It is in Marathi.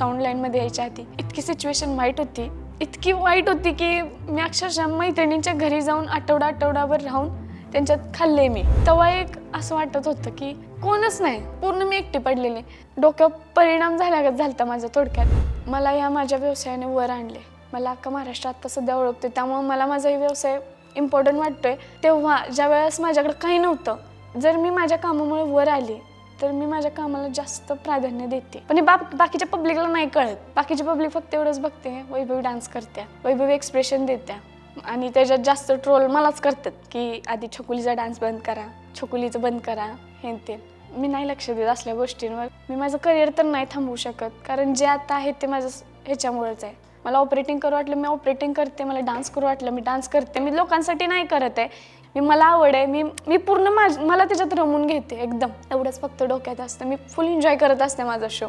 साऊंड लाईनमध्ये यायच्या आधी इतकी सिच्युएशन वाईट होती, इतकी वाईट होती की मी अक्षरशः मैत्रिणींच्या घरी जाऊन आठवडाभर राहून त्यांच्यात खाल्ले मी. तेव्हा एक असं वाटत होतं की कोणच नाही, पूर्ण मी एकटी पडलेली. डोक्यावर परिणाम झालता माझ्या. थोडक्यात मला या माझ्या व्यवसायाने वर आणले. मला अख्खा महाराष्ट्र आता सध्या ओळखते, त्यामुळे मला माझा हे व्यवसाय इम्पॉर्टंट वाटतोय. तेव्हा ज्या वेळेस माझ्याकडे काही नव्हतं, जर मी माझ्या कामामुळे वर आली तर मी माझ्या कामाला जास्त प्राधान्य देते. पण हे बाकीच्या पब्लिकला नाही कळत. बाकीची पब्लिक फक्त एवढंच बघते, वैभवी डान्स करते, वैभवी एक्सप्रेशन देत्या, आणि त्याच्यात जास्त ट्रोल मलाच करतात की आधी छकुलीचा डान्स बंद करा, छकुलीचं बंद करा, हे ते. मी नाही लक्ष देत असल्या गोष्टींवर. मी माझं करिअर तर नाही थांबवू शकत, कारण जे आता आहे ते माझं ह्याच्यामुळेच आहे. मला ऑपरेटिंग करू वाटलं मी ऑपरेटिंग करते, मला डान्स करू वाटलं मी डान्स करते. मी लोकांसाठी नाही करत आहे, मला आवड आहे, मी पूर्ण मला त्याच्यात रमून घेते एकदम. एवढंच फक्त डोक्यात असतं. मी फुल एन्जॉय करत असते माझा शो.